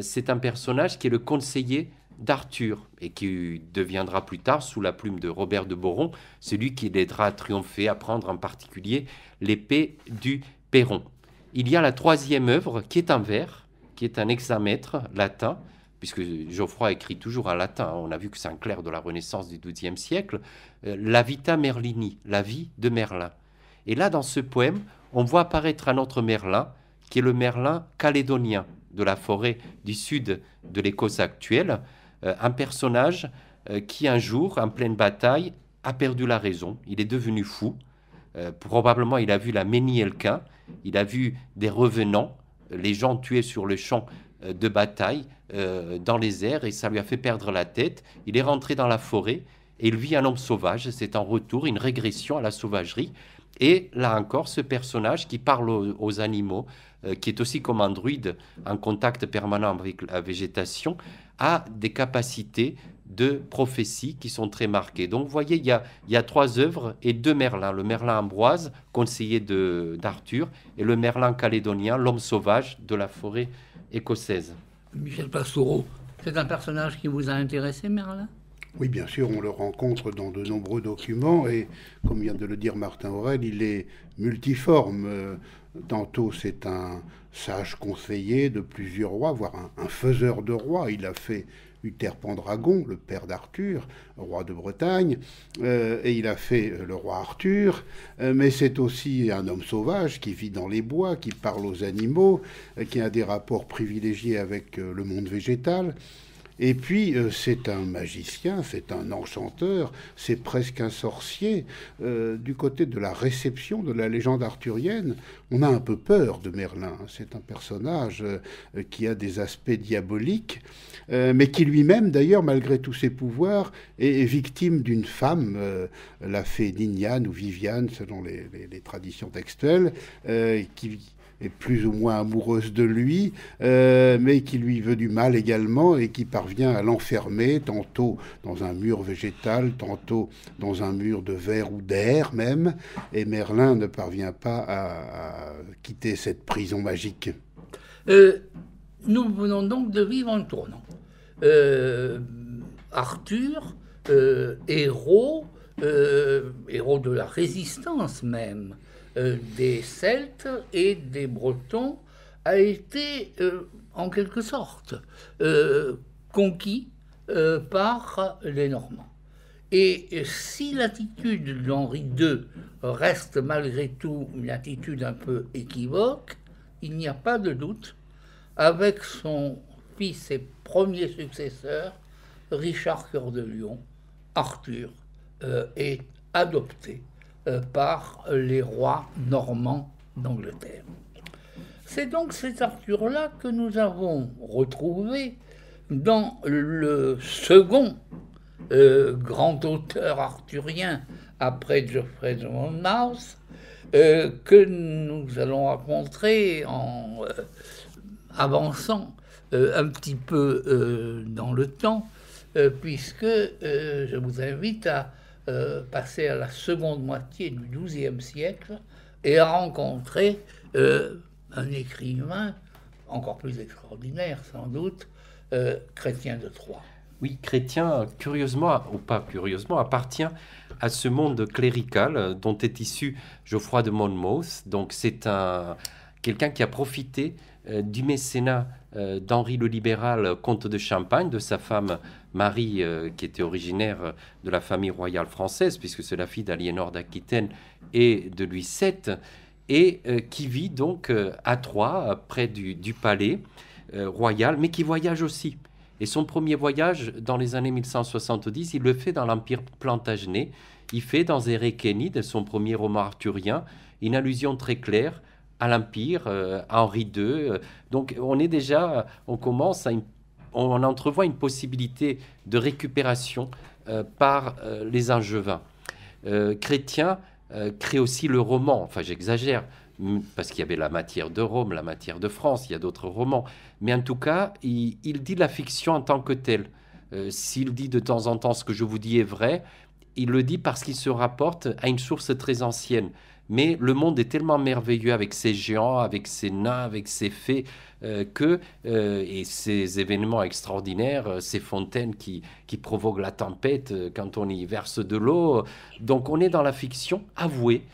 Speaker 2: C'est un personnage qui est le conseiller d'Arthur et qui deviendra plus tard, sous la plume de Robert de Boron, celui qui l'aidera à triompher, à prendre en particulier l'épée du Perron. Il y a la troisième œuvre qui est en vers, qui est un hexamètre latin, puisque Geoffroy écrit toujours en latin, on a vu que c'est un clerc de la Renaissance du XIIe siècle, La Vita Merlini, la vie de Merlin. Et là, dans ce poème, on voit apparaître un autre Merlin, qui est le Merlin calédonien de la forêt du sud de l'Écosse actuelle, un personnage qui un jour, en pleine bataille, a perdu la raison, il est devenu fou, probablement il a vu la Ménie-Elquin, il a vu des revenants, les gens tués sur le champ de bataille dans les airs, et ça lui a fait perdre la tête. Il est rentré dans la forêt et il vit un homme sauvage, c'est un retour, une régression à la sauvagerie. Et là encore, ce personnage qui parle aux animaux, qui est aussi comme un druide en contact permanent avec la végétation, a des capacités de prophétie qui sont très marquées. Donc vous voyez, il y a 3 œuvres et 2 Merlins. Le Merlin Ambroise, conseiller d'Arthur, et le Merlin calédonien, l'homme sauvage de la forêt écossaise.
Speaker 1: Michel Pastoureau, c'est un personnage qui vous a intéressé, Merlin?
Speaker 3: Oui, bien sûr, on le rencontre dans de nombreux documents et, comme vient de le dire Martin Aurèle, il est multiforme. Tantôt, c'est un sage conseiller de plusieurs rois, voire un faiseur de rois. Il a fait Uther Pendragon, le père d'Arthur, roi de Bretagne, et il a fait le roi Arthur, mais c'est aussi un homme sauvage qui vit dans les bois, qui parle aux animaux, qui a des rapports privilégiés avec le monde végétal. Et puis, c'est un magicien, c'est un enchanteur, c'est presque un sorcier. Du côté de la réception de la légende arthurienne, on a un peu peur de Merlin. C'est un personnage qui a des aspects diaboliques, mais qui lui-même, d'ailleurs, malgré tous ses pouvoirs, est victime d'une femme, la fée Niniane ou Viviane, selon les traditions textuelles, qui est plus ou moins amoureuse de lui, mais qui lui veut du mal également et qui parvient à l'enfermer, tantôt dans un mur végétal, tantôt dans un mur de verre ou d'air même, et Merlin ne parvient pas à quitter cette prison magique.
Speaker 1: Nous venons donc de vivre un tournant. Arthur, héros de la résistance même, des Celtes et des Bretons, a été en quelque sorte conquis par les Normands. Et si l'attitude d'Henri II reste malgré tout une attitude un peu équivoque, il n'y a pas de doute, avec son fils et premier successeur, Richard Cœur de Lion, Arthur est adopté par les rois normands d'Angleterre. C'est donc cet Arthur-là que nous avons retrouvé dans le second grand auteur arthurien après Geoffrey de Monmouth, que nous allons rencontrer en avançant un petit peu dans le temps, puisque je vous invite à passer à la seconde moitié du XIIe siècle et à rencontrer un écrivain encore plus extraordinaire sans doute, Chrétien de Troyes.
Speaker 2: Oui, Chrétien, curieusement, ou pas curieusement, appartient à ce monde clérical dont est issu Geoffroy de Monmouth. Donc c'est quelqu'un qui a profité du mécénat d'Henri le Libéral, comte de Champagne, de sa femme Marie, qui était originaire de la famille royale française, puisque c'est la fille d'Aliénor d'Aquitaine et de Louis VII, et qui vit donc à Troyes, près du palais royal, mais qui voyage aussi. Et son premier voyage, dans les années 1170, il le fait dans l'Empire plantagenet. Il fait dans Erékénide, son premier roman arthurien, une allusion très claire à l'Empire, à Henri II. Donc on commence on entrevoit une possibilité de récupération par les Angevins. Chrétien crée aussi le roman, enfin j'exagère, parce qu'il y avait la matière de Rome, la matière de France, il y a d'autres romans. Mais en tout cas, il dit la fiction en tant que telle. S'il dit de temps en temps ce que je vous dis est vrai, il le dit parce qu'il se rapporte à une source très ancienne. Mais le monde est tellement merveilleux avec ses géants, avec ses nains, avec ses fées, et ces événements extraordinaires, ces fontaines qui provoquent la tempête quand on y verse de l'eau. Donc on est dans la fiction avouée,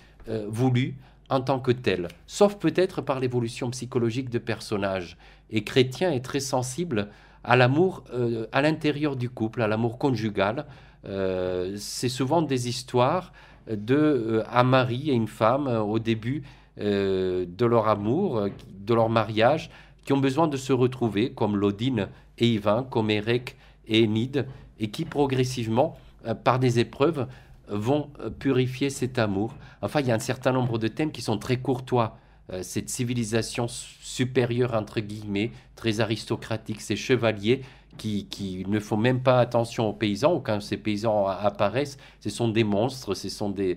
Speaker 2: voulue, en tant que telle, sauf peut-être par l'évolution psychologique de personnages. Et Chrétien est très sensible à l'amour à l'intérieur du couple, à l'amour conjugal. C'est souvent des histoires un mari et une femme au début de leur amour, de leur mariage, qui ont besoin de se retrouver, comme Lodin et Yvain, comme Érec et Enide, et qui progressivement, par des épreuves, vont purifier cet amour. Enfin, il y a un certain nombre de thèmes qui sont très courtois. Cette civilisation supérieure, entre guillemets, très aristocratique, ces chevaliers qui ne font même pas attention aux paysans, ou quand ces paysans apparaissent, ce sont des monstres, ce sont des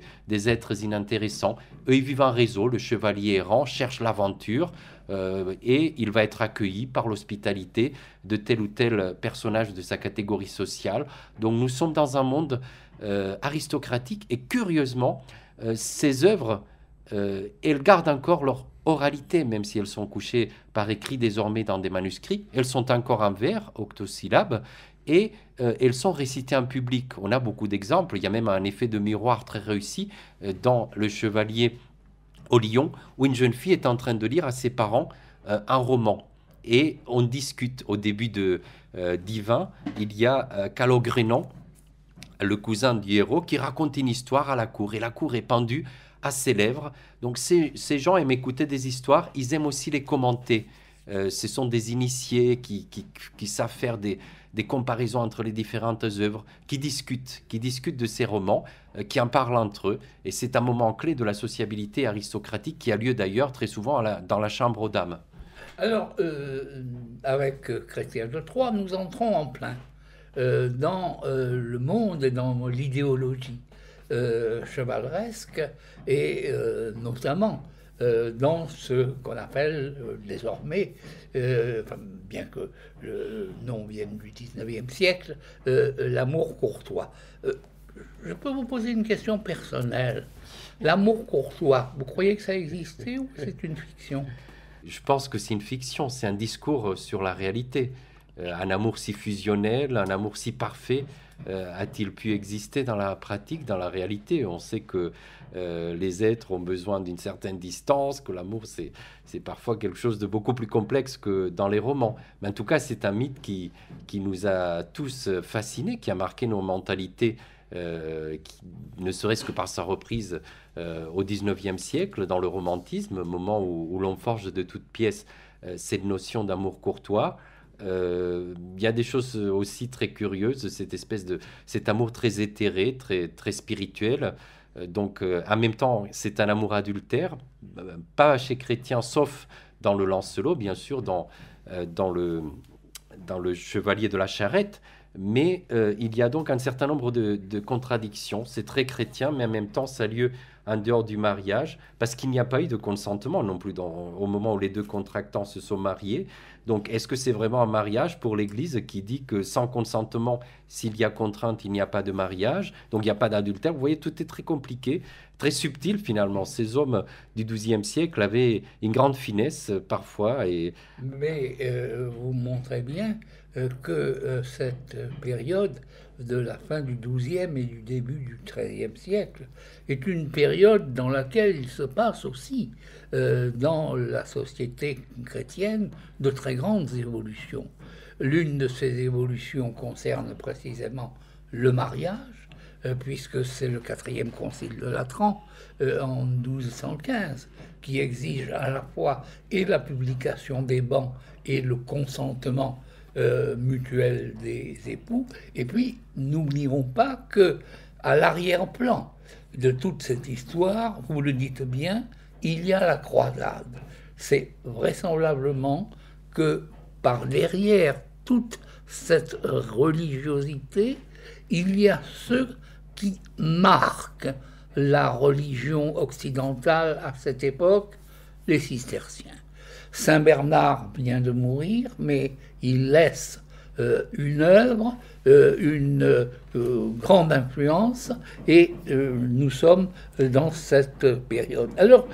Speaker 2: êtres inintéressants. Eux, ils vivent en réseau, le chevalier errant cherche l'aventure, et il va être accueilli par l'hospitalité de tel ou tel personnage de sa catégorie sociale. Donc nous sommes dans un monde aristocratique, et curieusement, ces œuvres, elles gardent encore leur oralité, même si elles sont couchées par écrit désormais dans des manuscrits. Elles sont encore en vers, octosyllabes, et elles sont récitées en public. On a beaucoup d'exemples. Il y a même un effet de miroir très réussi dans Le Chevalier au Lion, où une jeune fille est en train de lire à ses parents un roman. Et on discute. Au début d'Yvain, il y a Calogrénon, le cousin du héros, qui raconte une histoire à la cour. Et la cour est pendue à ses lèvres. Donc ces gens aiment écouter des histoires, ils aiment aussi les commenter. Ce sont des initiés qui savent faire des comparaisons entre les différentes œuvres, qui discutent de ces romans, qui en parlent entre eux. Et c'est un moment clé de la sociabilité aristocratique qui a lieu d'ailleurs très souvent dans la chambre aux dames.
Speaker 1: Alors, avec Chrétien de Troyes, nous entrons en plein dans le monde et dans l'idéologie chevaleresque, et notamment dans ce qu'on appelle désormais, bien que le nom vienne du 19e siècle, l'amour courtois. Je peux vous poser une question personnelle. L'amour courtois, vous croyez que ça existait ou c'est une fiction?
Speaker 2: Je pense que c'est une fiction, c'est un discours sur la réalité. Un amour si fusionnel, un amour si parfait, a-t-il pu exister dans la pratique, dans la réalité? On sait que les êtres ont besoin d'une certaine distance, que l'amour c'est parfois quelque chose de beaucoup plus complexe que dans les romans. Mais en tout cas, c'est un mythe qui nous a tous fascinés, qui a marqué nos mentalités, ne serait-ce que par sa reprise au 19e siècle, dans le romantisme, moment où l'on forge de toutes pièces cette notion d'amour courtois. Il y a des choses aussi très curieuses, cet amour très éthéré, très spirituel. Donc, en même temps, c'est un amour adultère, pas chez Chrétien, sauf dans le Lancelot, bien sûr, dans le Chevalier de la Charrette. Mais il y a donc un certain nombre de contradictions. C'est très chrétien, mais en même temps, ça a lieu en dehors du mariage, parce qu'il n'y a pas eu de consentement non plus au moment où les deux contractants se sont mariés. Donc, est-ce que c'est vraiment un mariage pour l'Église qui dit que sans consentement, s'il y a contrainte, il n'y a pas de mariage, donc il n'y a pas d'adultère? Vous voyez, tout est très compliqué, très subtil finalement. Ces hommes du XIIe siècle avaient une grande finesse parfois.
Speaker 1: Mais vous montrez bien que cette période de la fin du XIIe et du début du XIIIe siècle est une période dans laquelle il se passe aussi dans la société chrétienne de très grandes évolutions. L'une de ces évolutions concerne précisément le mariage, puisque c'est le 4e concile de Latran en 1215 qui exige à la fois et la publication des bans et le consentement mutuel des époux. Et puis, n'oublions pas que à l'arrière-plan de toute cette histoire, vous le dites bien, il y a la croisade. C'est vraisemblablement que par derrière toute cette religiosité, il y a ceux qui marquent la religion occidentale à cette époque, les cisterciens. Saint Bernard vient de mourir, mais il laisse une œuvre, une grande influence, et nous sommes dans cette période. Alors,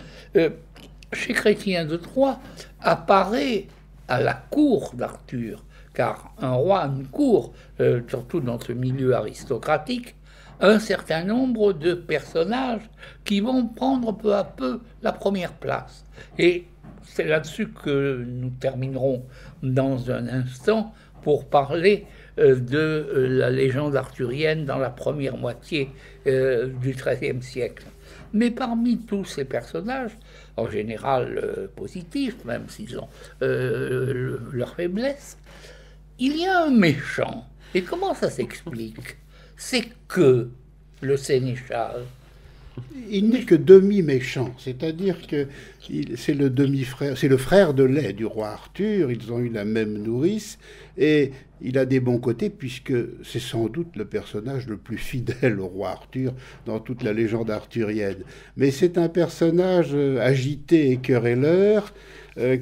Speaker 1: chez Chrétien de Troyes apparaît à la cour d'Arthur, car un roi a une cour, surtout dans ce milieu aristocratique, un certain nombre de personnages qui vont prendre peu à peu la première place. Et c'est là-dessus que nous terminerons dans un instant pour parler de la légende arthurienne dans la première moitié du XIIIe siècle. Mais parmi tous ces personnages, en général positifs, même s'ils ont leur faiblesse, il y a un méchant. Et comment ça s'explique? C'est que le sénéchal.
Speaker 3: Il n'est que demi-méchant, c'est-à-dire que c'est le demi-frère, c'est le frère de lait du roi Arthur, ils ont eu la même nourrice, et il a des bons côtés puisque c'est sans doute le personnage le plus fidèle au roi Arthur dans toute la légende arthurienne. Mais c'est un personnage agité et querelleur,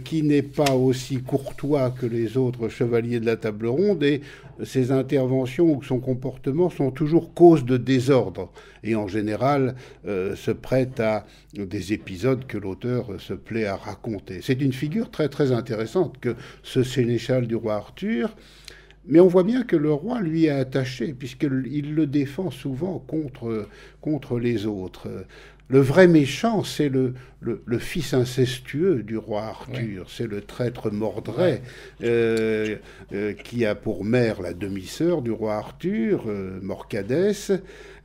Speaker 3: qui n'est pas aussi courtois que les autres chevaliers de la table ronde, et ses interventions ou son comportement sont toujours cause de désordre, et en général se prête à des épisodes que l'auteur se plaît à raconter. C'est une figure très très intéressante que ce sénéchal du roi Arthur, mais on voit bien que le roi lui est attaché, puisqu'il le défend souvent contre les autres. Le vrai méchant, c'est le fils incestueux du roi Arthur, c'est le traître Mordred, qui a pour mère la demi-sœur du roi Arthur, Morcadès,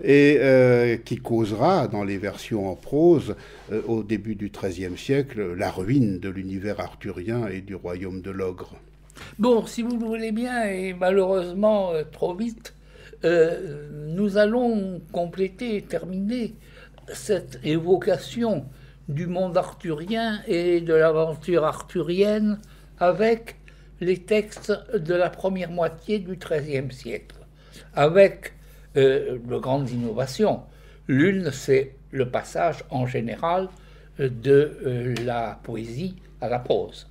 Speaker 3: et qui causera, dans les versions en prose, au début du XIIIe siècle, la ruine de l'univers arthurien et du royaume de l'ogre.
Speaker 1: Bon, si vous le voulez bien, et malheureusement trop vite, nous allons compléter et terminer cette évocation du monde arthurien et de l'aventure arthurienne avec les textes de la première moitié du XIIIe siècle, avec de grandes innovations. L'une, c'est le passage en général de la poésie à la prose.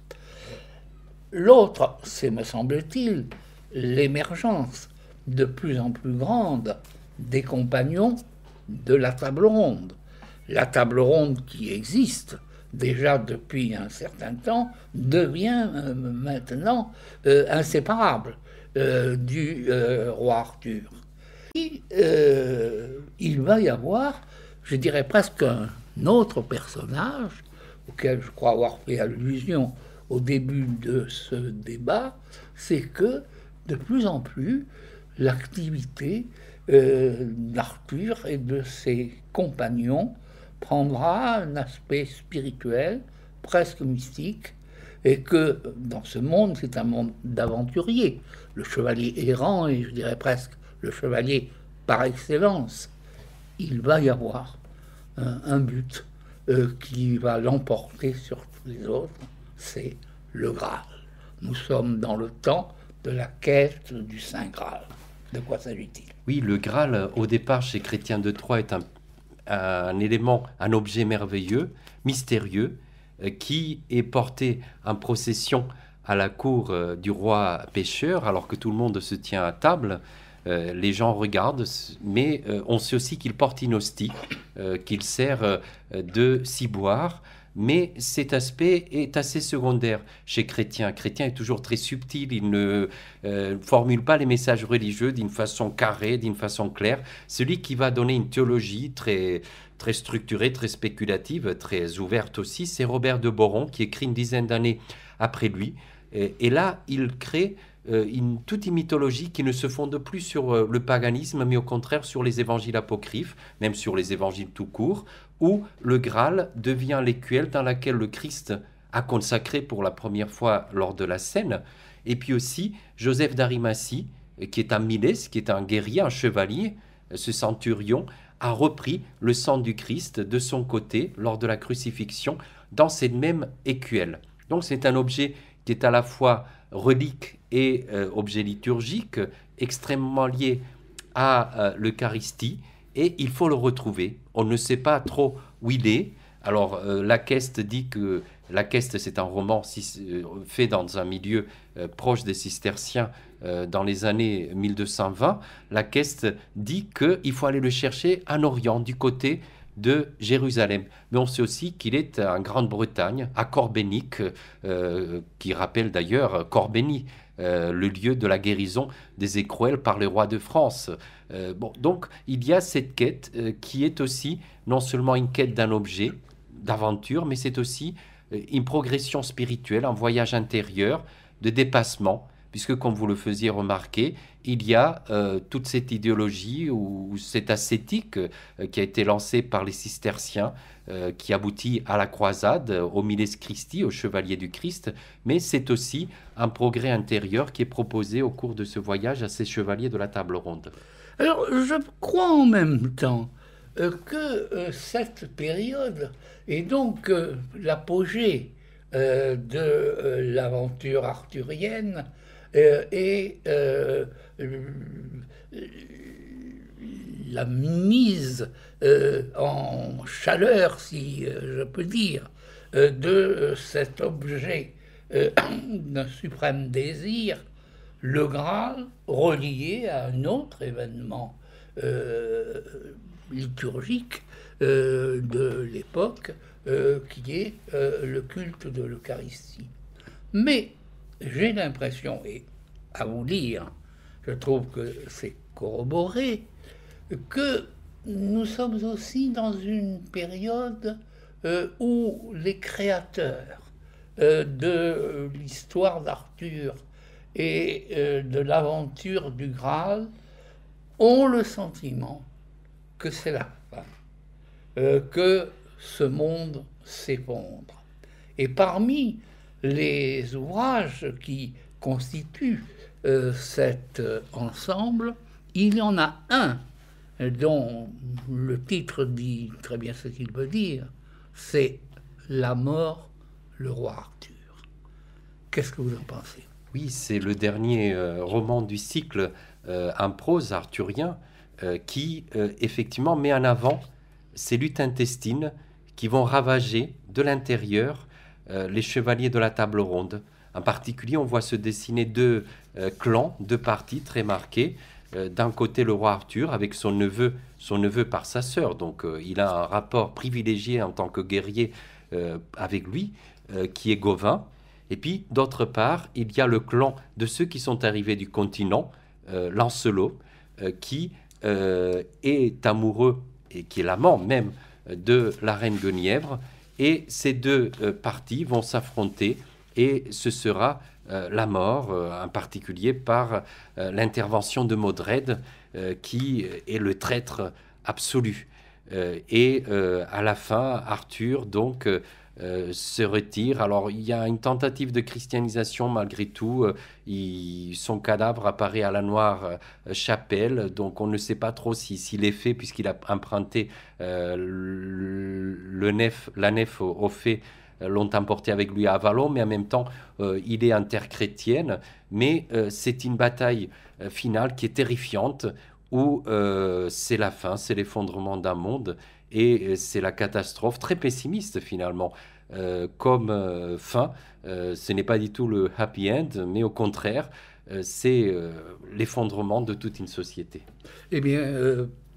Speaker 1: L'autre, c'est, me semble-t-il, l'émergence de plus en plus grande des compagnons de la table ronde. La table ronde qui existe déjà depuis un certain temps devient maintenant inséparable du roi Arthur. Et, il va y avoir, je dirais presque un autre personnage auquel je crois avoir fait allusion au début de ce débat, c'est que de plus en plus l'activité d'Arthur et de ses compagnons prendra un aspect spirituel, presque mystique, et que dans ce monde, c'est un monde d'aventuriers. Le chevalier errant, et je dirais presque le chevalier par excellence, il va y avoir un but qui va l'emporter sur tous les autres, c'est le Graal. Nous sommes dans le temps de la quête du Saint Graal. De quoi s'agit-il?
Speaker 2: Oui, le Graal, au départ, chez Chrétien de Troyes, est un élément, un objet merveilleux, mystérieux, qui est porté en procession à la cour du roi pêcheur, alors que tout le monde se tient à table. Les gens regardent, mais on sait aussi qu'il porte une hostie, qu'il sert de ciboire. Mais cet aspect est assez secondaire chez Chrétien. Chrétien est toujours très subtil, il ne formule pas les messages religieux d'une façon carrée, d'une façon claire. Celui qui va donner une théologie très, très structurée, très spéculative, très ouverte aussi, c'est Robert de Boron, qui écrit une dizaine d'années après lui. Et là, il crée toute une mythologie qui ne se fonde plus sur le paganisme, mais au contraire sur les évangiles apocryphes, même sur les évangiles tout court, où le Graal devient l'écuelle dans laquelle le Christ a consacré pour la première fois lors de la scène. Et puis aussi Joseph d'Arimathie, qui est un Milès, qui est un guerrier, un chevalier, ce centurion, a repris le sang du Christ de son côté lors de la crucifixion dans cette même écuelle. Donc c'est un objet qui est à la fois relique et objet liturgique, extrêmement lié à l'Eucharistie, et il faut le retrouver. On ne sait pas trop où il est. Alors, Laqueste dit que Laqueste, c'est un roman fait dans un milieu proche des cisterciens dans les années 1220. Laqueste dit qu'il faut aller le chercher en Orient, du côté de Jérusalem. Mais on sait aussi qu'il est en Grande-Bretagne, à Corbenic, qui rappelle d'ailleurs Corbeny, le lieu de la guérison des écrouelles par les rois de France. Donc il y a cette quête qui est aussi non seulement une quête d'un objet, d'aventure, mais c'est aussi une progression spirituelle, un voyage intérieur, de dépassement, puisque comme vous le faisiez remarquer, il y a toute cette idéologie ou cette ascétique qui a été lancée par les cisterciens, qui aboutit à la croisade, au Miles Christi, au chevalier du Christ, mais c'est aussi un progrès intérieur qui est proposé au cours de ce voyage à ces chevaliers de la table ronde.
Speaker 1: Alors, je crois en même temps que cette période est donc l'apogée de l'aventure arthurienne et la mise en chaleur, si je peux dire, de cet objet d'un suprême désir, le Graal, relié à un autre événement liturgique de l'époque, qui est le culte de l'Eucharistie. Mais j'ai l'impression, et à vous lire, je trouve que c'est corroboré, que nous sommes aussi dans une période où les créateurs de l'histoire d'Arthur et de l'aventure du Graal ont le sentiment que c'est la fin, que ce monde s'effondre. Et parmi les ouvrages qui constituent cet ensemble, il y en a un dont le titre dit très bien ce qu'il veut dire, c'est La mort, le roi Arthur. Qu'est-ce que vous en pensez?
Speaker 2: Oui, c'est le dernier roman du cycle en prose arthurien qui effectivement met en avant ces luttes intestines qui vont ravager de l'intérieur les chevaliers de la table ronde. En particulier, on voit se dessiner deux clans, deux partis très marqués. D'un côté, le roi Arthur avec son neveu par sa sœur. Donc, il a un rapport privilégié en tant que guerrier avec lui, qui est Gauvin. Et puis, d'autre part, il y a le clan de ceux qui sont arrivés du continent, Lancelot, qui est amoureux et qui est l'amant même de la reine Guenièvre. Et ces deux partis vont s'affronter et ce sera la mort, en particulier par l'intervention de Modred, qui est le traître absolu. Et à la fin, Arthur, donc, se retire. Alors, il y a une tentative de christianisation malgré tout. Son cadavre apparaît à la Noire-Chapelle, donc on ne sait pas trop s'il est fait, puisqu'il a emprunté la nef au fait, l'ont emporté avec lui à Avalon, mais en même temps, il est en terre chrétienne. Mais c'est une bataille finale qui est terrifiante, où c'est la fin, c'est l'effondrement d'un monde, et c'est la catastrophe, très pessimiste finalement, comme fin. Ce n'est pas du tout le happy end, mais au contraire, c'est l'effondrement de toute une société.
Speaker 1: Eh bien,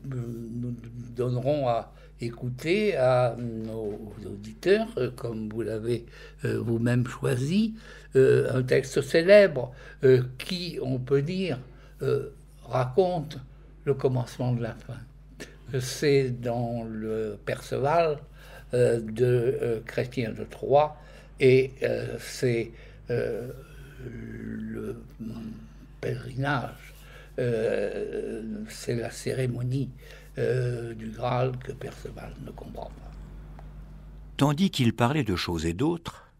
Speaker 1: nous donnerons à écouter à nos auditeurs, comme vous l'avez vous-même choisi, un texte célèbre qui, on peut dire, raconte le commencement de la fin. C'est dans le Perceval de Chrétien de Troyes, et c'est le pèlerinage, c'est la cérémonie du Graal que Perceval ne comprend pas.
Speaker 4: Tandis qu'il parlait de choses et d'autres,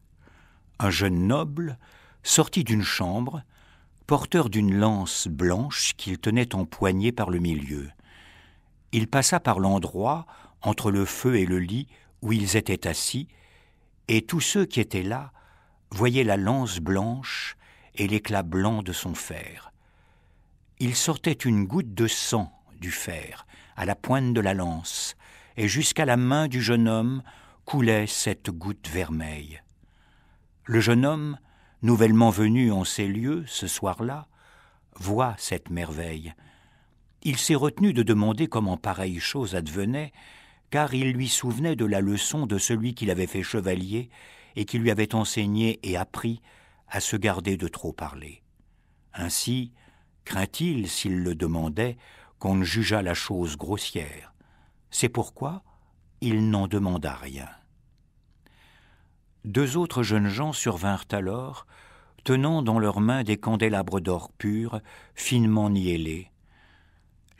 Speaker 4: un jeune noble sortit d'une chambre, porteur d'une lance blanche qu'il tenait empoignée par le milieu. Il passa par l'endroit entre le feu et le lit où ils étaient assis, et tous ceux qui étaient là voyaient la lance blanche et l'éclat blanc de son fer. Il sortait une goutte de sang du fer à la pointe de la lance, et jusqu'à la main du jeune homme coulait cette goutte vermeille. Le jeune homme, nouvellement venu en ces lieux ce soir-là, voit cette merveille. Il s'est retenu de demander comment pareille chose advenait, car il lui souvenait de la leçon de celui qui l'avait fait chevalier et qui lui avait enseigné et appris à se garder de trop parler. Ainsi, craint-il, s'il le demandait, qu'on ne jugeât la chose grossière. C'est pourquoi il n'en demanda rien. Deux autres jeunes gens survinrent alors, tenant dans leurs mains des candélabres d'or pur, finement niellés.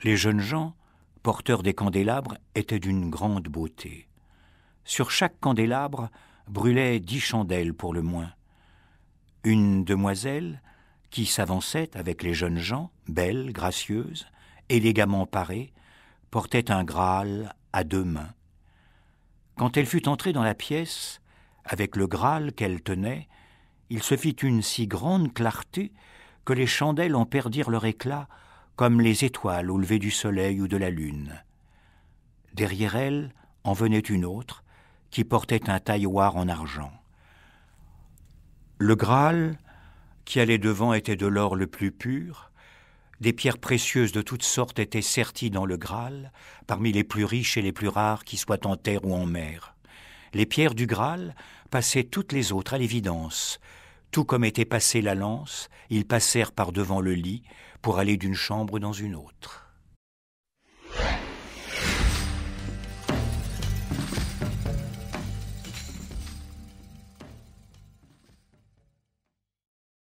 Speaker 4: Les jeunes gens, porteurs des candélabres, étaient d'une grande beauté. Sur chaque candélabre brûlaient 10 chandelles pour le moins. Une demoiselle, qui s'avançait avec les jeunes gens, belle, gracieuse, élégamment parée, portait un Graal à 2 mains. Quand elle fut entrée dans la pièce, avec le Graal qu'elle tenait, il se fit une si grande clarté que les chandelles en perdirent leur éclat comme les étoiles au lever du soleil ou de la lune. Derrière elle en venait une autre, qui portait un tailloir en argent. Le Graal, qui allait devant, était de l'or le plus pur. Des pierres précieuses de toutes sortes étaient serties dans le Graal, parmi les plus riches et les plus rares qui soient en terre ou en mer. Les pierres du Graal passaient toutes les autres à l'évidence. Tout comme était passée la lance, ils passèrent par devant le lit pour aller d'une chambre dans une autre.